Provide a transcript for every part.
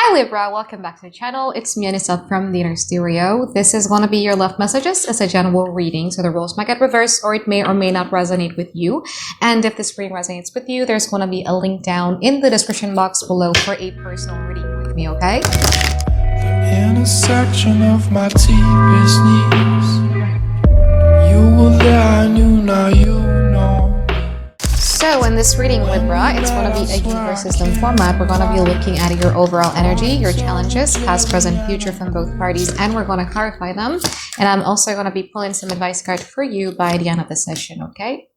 Hi Libra, welcome back to the channel. It's me, Anisa from the Inner Stereo. This is going to be your love messages as a general reading, so the roles might get reversed or it may or may not resonate with you. And if this reading resonates with you, there's going to be a link down in the description box below for a personal reading with me, okay? The intersection of my deepest needs. You were there, I knew, now you know. So in this reading, Libra, it's going to be a universe system format. We're going to be looking at your overall energy, your challenges, past, present, future from both parties, and we're going to clarify them. And I'm also going to be pulling some advice card for you by the end of the session, okay?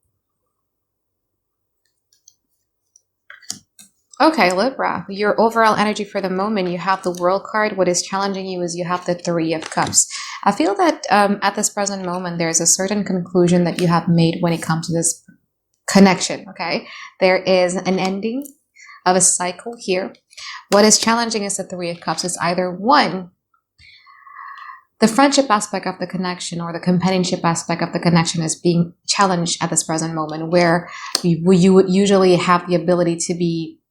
Okay, Libra, your overall energy for the moment, you have the World card. What is challenging you is you have the Three of Cups. I feel that at this present moment, there's a certain conclusion that you have made when it comes to this connection, okay? There is an ending of a cycle here. What is challenging is the Three of Cups. It's either one, the friendship aspect of the connection or the companionship aspect of the connection is being challenged at this present moment, where you would usually have the ability to be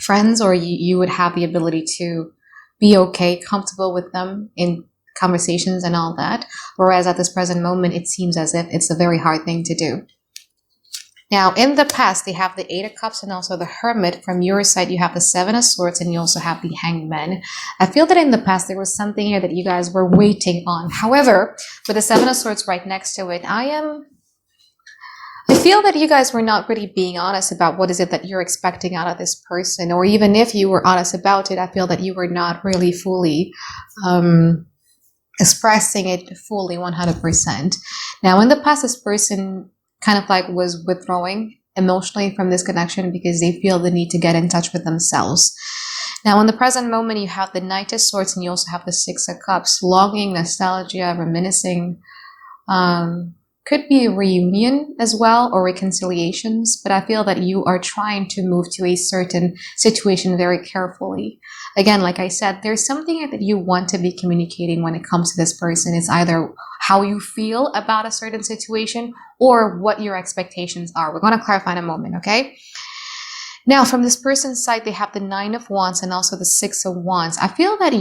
friends, or you would have the ability to be okay, comfortable with them in conversations and all that. Whereas at this present moment, it seems as if it's a very hard thing to do. Now, in the past, they have the Eight of Cups and also the Hermit. From your side, you have the Seven of Swords and you also have the Hangman. I feel that in the past, there was something here that you guys were waiting on. However, with the Seven of Swords right next to it, I feel that you guys were not really being honest about what is it that you're expecting out of this person. Or even if you were honest about it, I feel that you were not really fully expressing it fully 100%. Now, in the past, this person kind of like was withdrawing emotionally from this connection because they feel the need to get in touch with themselves. Now, in the present moment, you have the Knight of Swords and you also have the Six of Cups. Longing, nostalgia, reminiscing. Could be a reunion as well or reconciliations, but I feel that you are trying to move to a certain situation very carefully. Again, like I said, there's something that you want to be communicating when it comes to this person. It's either how you feel about a certain situation or what your expectations are. We're going to clarify in a moment, okay? Now, from this person's side, they have the Nine of Wands and also the Six of Wands. I feel that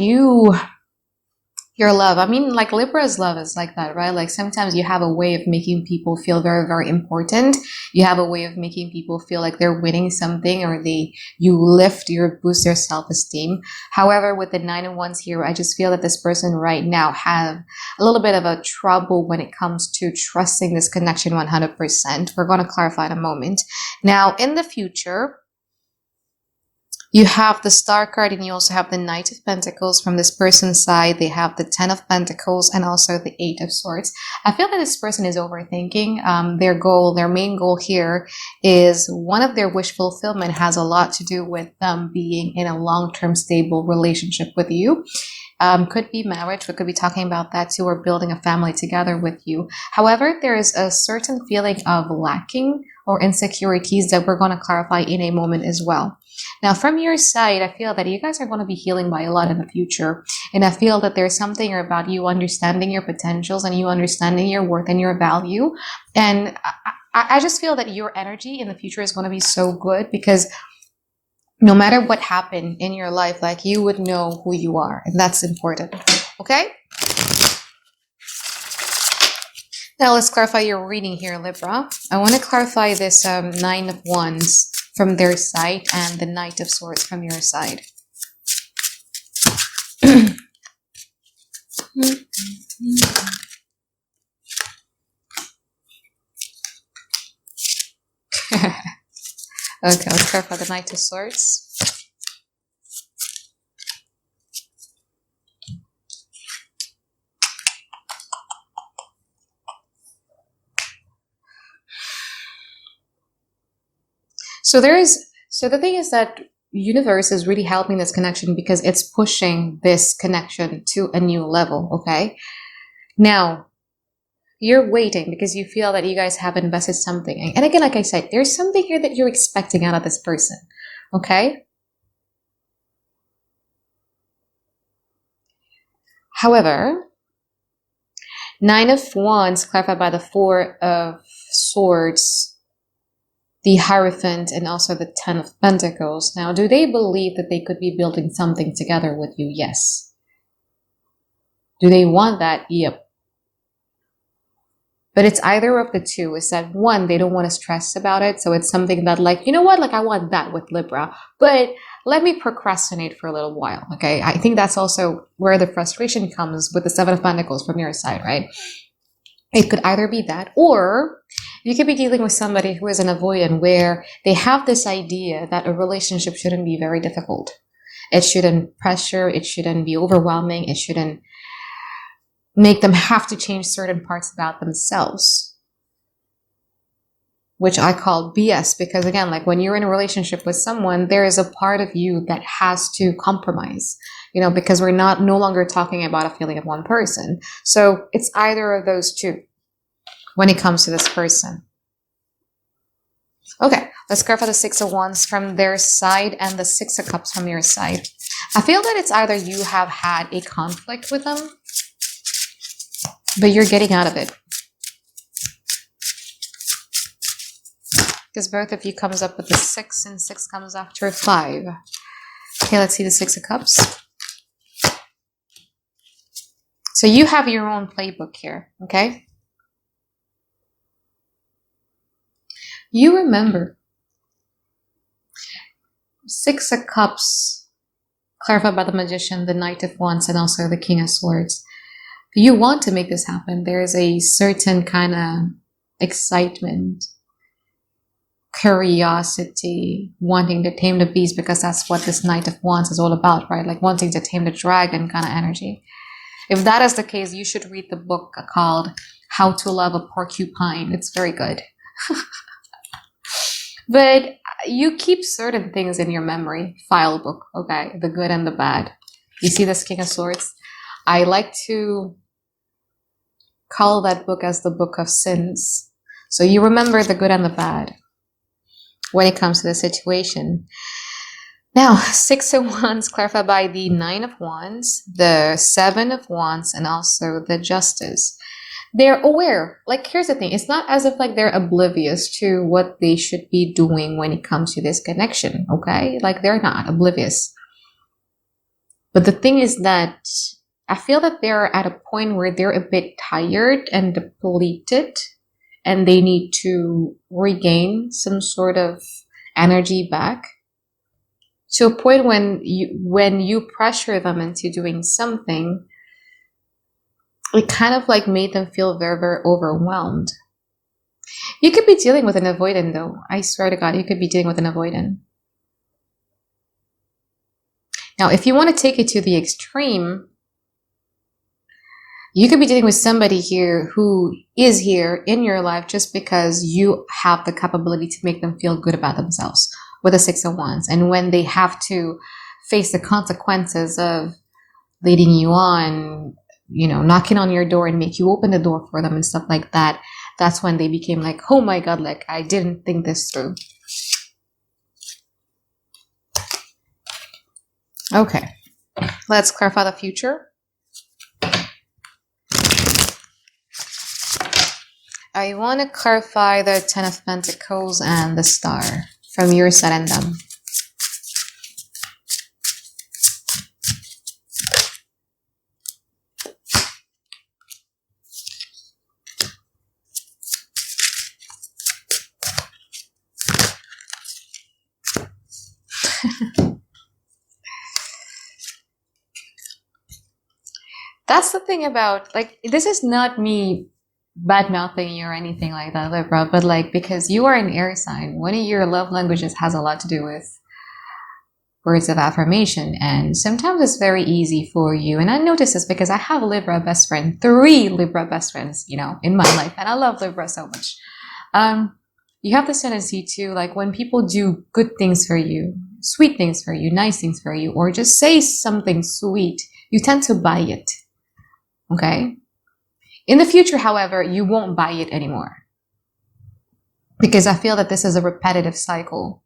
your love, I mean, like Libra's love is like that, right? Like sometimes you have a way of making people feel very, very important. You have a way of making people feel like they're winning something, or you boost their self-esteem. However, with the Nine of Wands here, I just feel that this person right now have a little bit of a trouble when it comes to trusting this connection 100%. We're going to clarify in a moment. Now, in the future, you have the Star card and you also have the Knight of Pentacles. From this person's side, they have the Ten of Pentacles and also the Eight of Swords. I feel that this person is overthinking. Their main goal here is one of their wish fulfillment has a lot to do with them being in a long-term stable relationship with you. Could be marriage, we could be talking about that too, or building a family together with you. However, there is a certain feeling of lacking or insecurities that we're going to clarify in a moment as well. Now, from your side, I feel that you guys are going to be healing by a lot in the future. And I feel that there's something about you understanding your potentials and you understanding your worth and your value. And I just feel that your energy in the future is going to be so good because no matter what happened in your life, like you would know who you are. And that's important. Okay? Now let's clarify your reading here, Libra. I want to clarify this Nine of Wands from their side and the Knight of Swords from your side. Okay, let's clarify the Knight of Swords. So the thing is that universe is really helping this connection because it's pushing this connection to a new level, okay? Now, you're waiting because you feel that you guys have invested something. And again, like I said, there's something here that you're expecting out of this person, okay? However, Nine of Wands clarified by the Four of Swords the Hierophant, and also the Ten of Pentacles. Now, do they believe that they could be building something together with you? Yes. Do they want that? Yep. But it's either of the two. Is that one, they don't want to stress about it. So it's something that like, you know what? Like I want that with Libra, but let me procrastinate for a little while. Okay. I think that's also where the frustration comes with the Seven of Pentacles from your side, right? It could either be that, or you could be dealing with somebody who is an avoidant where they have this idea that a relationship shouldn't be very difficult. It shouldn't pressure. It shouldn't be overwhelming. It shouldn't make them have to change certain parts about themselves, which I call BS, because again, like when you're in a relationship with someone, there is a part of you that has to compromise, you know, because we're no longer talking about a feeling of one person. So it's either of those two when it comes to this person. Okay, let's clarify the Six of Wands from their side and the Six of Cups from your side. I feel that it's either you have had a conflict with them, but you're getting out of it. Because both of you comes up with the 6, and 6 comes after 5. Okay, let's see the Six of Cups. So you have your own playbook here, okay? You remember. Six of Cups, clarified by the Magician, the Knight of Wands, and also the King of Swords. You want to make this happen. There is a certain kind of excitement, curiosity, wanting to tame the beast, because that's what this Knight of Wands is all about, right? Like wanting to tame the dragon kind of energy. If that is the case, you should read the book called How to Love a Porcupine. It's very good. But you keep certain things in your memory file book, okay? The good and the bad. You see this King of Swords? I like to call that book as the Book of Sins. So you remember the good and the bad when it comes to the situation. Now, Six of Wands clarified by the Nine of Wands, the Seven of Wands, and also the Justice. They're aware. Like, here's the thing. It's not as if like they're oblivious to what they should be doing when it comes to this connection, okay? Like, they're not oblivious. But the thing is that I feel that they're at a point where they're a bit tired and depleted, and they need to regain some sort of energy back, to a point when you pressure them into doing something, it kind of like made them feel very, very overwhelmed. You could be dealing with an avoidant though. I swear to God, you could be dealing with an avoidant. Now, if you want to take it to the extreme, you could be dealing with somebody here who is here in your life just because you have the capability to make them feel good about themselves with a Six of Wands. And when they have to face the consequences of leading you on, you know, knocking on your door and make you open the door for them and stuff like that, that's when they became like, oh my God, like I didn't think this through. Okay, let's clarify the future. I want to clarify the Ten of Pentacles and the Star from your side and them. That's the thing about, like, this is not me bad-mouthing you or anything like that, Libra, but like, because you are an air sign, one of your love languages has a lot to do with words of affirmation, and sometimes it's very easy for you, and I notice this because I have a Libra best friend, 3 Libra best friends, you know, in my life, and I love Libra so much. You have this tendency to, like, when people do good things for you, sweet things for you, nice things for you, or just say something sweet, you tend to buy it, okay? In the future, however, you won't buy it anymore, because I feel that this is a repetitive cycle.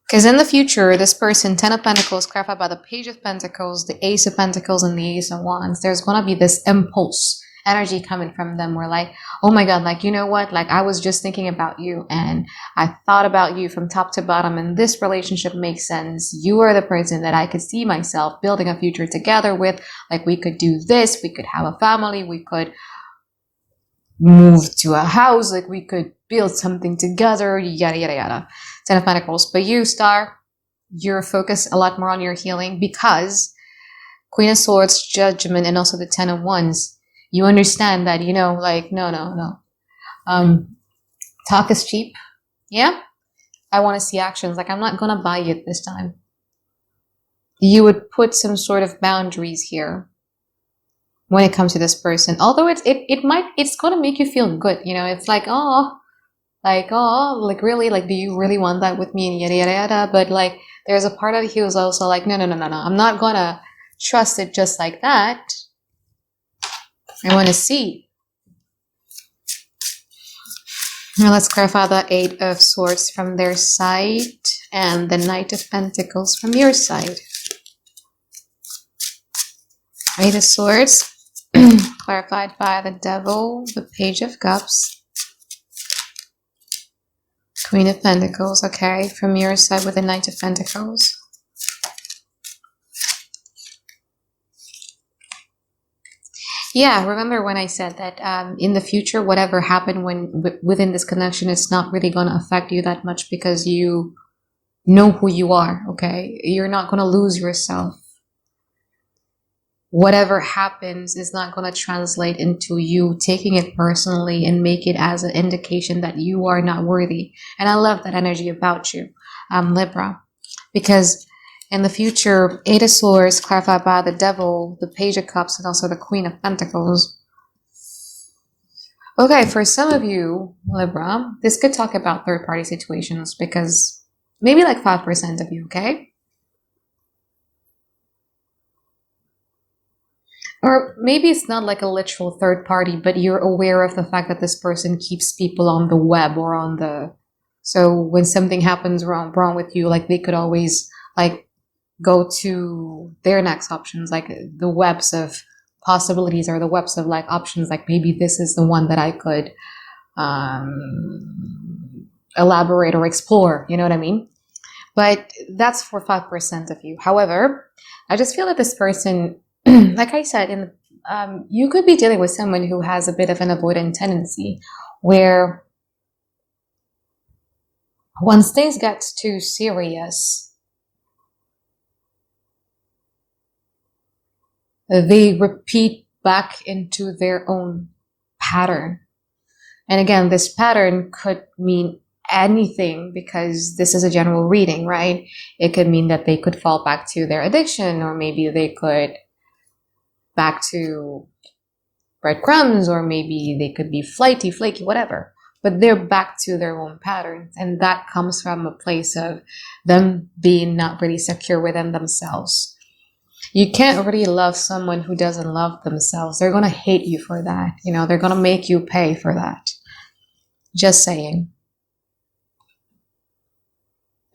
Because in the future, this person, Ten of Pentacles, clarified by the Page of Pentacles, the Ace of Pentacles, and the Ace of Wands, there's going to be this impulse, energy coming from them where like, oh my God, like, you know what? Like I was just thinking about you and I thought about you from top to bottom and this relationship makes sense. You are the person that I could see myself building a future together with. Like we could do this, we could have a family, we could move to a house, like we could build something together, yada, yada, yada. 10 of Pentacles. But you, Star, you're focused a lot more on your healing because Queen of Swords, Judgment, and also the 10 of Wands. You understand that, you know, like, no. Talk is cheap. Yeah? I want to see actions. Like, I'm not going to buy it this time. You would put some sort of boundaries here when it comes to this person. Although it's going to make you feel good. You know, it's like, like really, like, do you really want that with me? And yada, yada, yada. But like, there's a part of you who's also like, no. I'm not going to trust it just like that. I want to see. Now let's clarify the 8 of Swords from their side and the Knight of Pentacles from your side. 8 of Swords, clarified by the Devil, the Page of Cups, Queen of Pentacles, okay, from your side with the Knight of Pentacles. Yeah, remember when I said that in the future, whatever happened within this connection, it's not really going to affect you that much because you know who you are, okay? You're not going to lose yourself. Whatever happens is not going to translate into you taking it personally and make it as an indication that you are not worthy. And I love that energy about you, Libra, because in the future, 8 of Swords, clarified by the Devil, the Page of Cups, and also the Queen of Pentacles. Okay, for some of you, Libra, this could talk about third-party situations because maybe like 5% of you, okay? Or maybe it's not like a literal third party, but you're aware of the fact that this person keeps people on the web or on the... So when something happens wrong with you, like they could always like go to their next options, like the webs of possibilities or the webs of like options, like maybe this is the one that I could elaborate or explore, you know what I mean? But that's for 5% of you. However, I just feel that this person, like I said, you could be dealing with someone who has a bit of an avoidant tendency where once things get too serious, they repeat back into their own pattern. And again, this pattern could mean anything because this is a general reading, right? It could mean that they could fall back to their addiction, or maybe they could back to breadcrumbs, or maybe they could be flighty, flaky, whatever. But they're back to their own patterns. And that comes from a place of them being not really secure within themselves. You can't really love someone who doesn't love themselves. They're going to hate you for that. You know, they're going to make you pay for that. Just saying.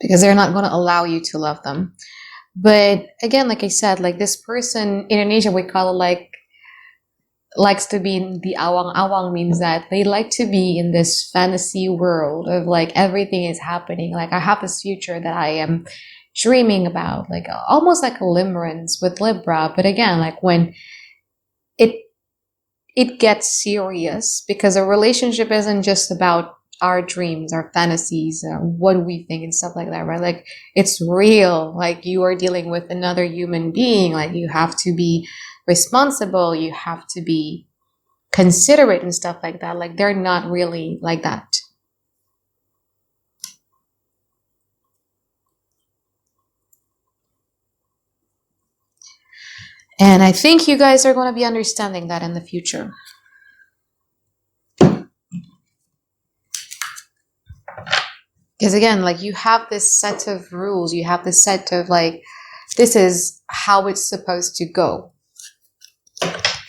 Because they're not going to allow you to love them. But again, like I said, like this person, in Indonesia, we call it like, likes to be in the awang-awang, means that they like to be in this fantasy world of like everything is happening. Like I have this future that I am dreaming about, like almost like a limerence with Libra. But again, like when it gets serious, because a relationship isn't just about our dreams, our fantasies, what we think and stuff like that, right? Like it's real. Like you are dealing with another human being. Like you have to be responsible, you have to be considerate and stuff like that. Like they're not really like that. And I think you guys are going to be understanding that in the future. Because again, like you have this set of rules, you have this set of like, this is how it's supposed to go.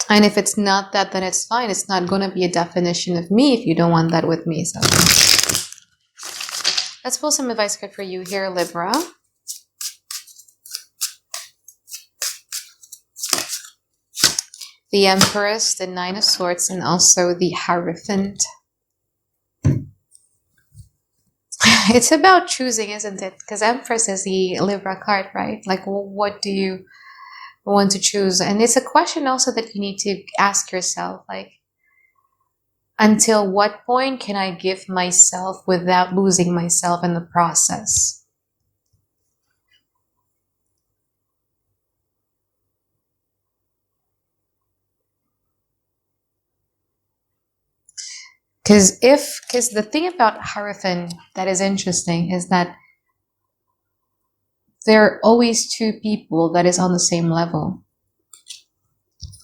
And if it's not that, then it's fine. It's not going to be a definition of me if you don't want that with me. So let's pull some advice card for you here, Libra. the Empress, the Nine of Swords, and also the Hierophant. It's about choosing, isn't it? Because Empress is the Libra card, right? Like, what do you want to choose? And it's a question also that you need to ask yourself, like, until what point can I give myself without losing myself in the process? Because the thing about Hierophant that is interesting is that there are always two people that is on the same level.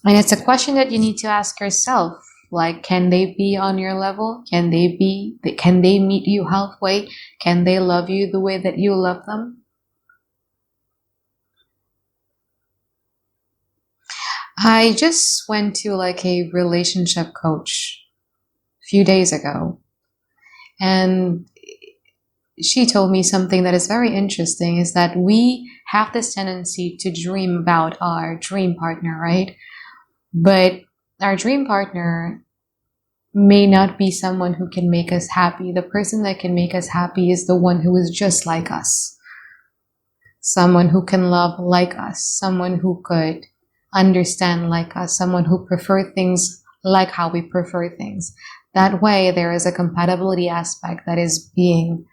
And it's a question that you need to ask yourself. Like, can they be on your level? Can they meet you halfway? Can they love you the way that you love them? I just went to like a relationship coach few days ago, and she told me something that is very interesting, is that we have this tendency to dream about our dream partner, right? But our dream partner may not be someone who can make us happy. The person that can make us happy is the one who is just like us, someone who can love like us, someone who could understand like us, someone who prefer things like how we prefer things. That way, there is a compatibility aspect that is being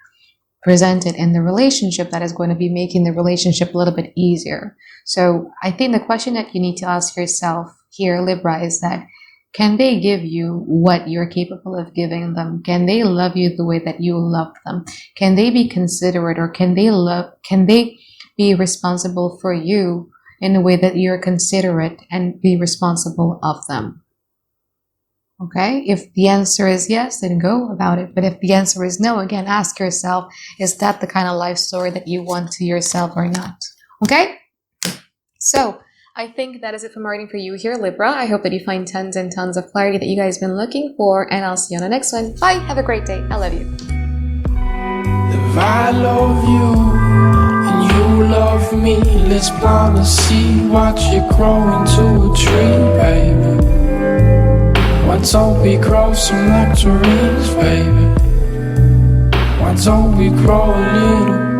presented in the relationship that is going to be making the relationship a little bit easier. So I think the question that you need to ask yourself here, Libra, is that can they give you what you're capable of giving them? Can they love you the way that you love them? Can they be considerate, or can they be responsible for you in a way that you're considerate and be responsible of them? Okay, if the answer is yes, then go about it. But if the answer is no, again, ask yourself, is that the kind of life story that you want to yourself or not? Okay, so I think that is it for my reading for you here, Libra. I hope that you find tons and tons of clarity that you guys have been looking for, and I'll see you on the next one. Bye, have a great day. I love you. If I love you and you love me, let's plant a seed, watch it grow into a tree, baby. Why don't we grow some nectarines, baby? Why don't we grow a little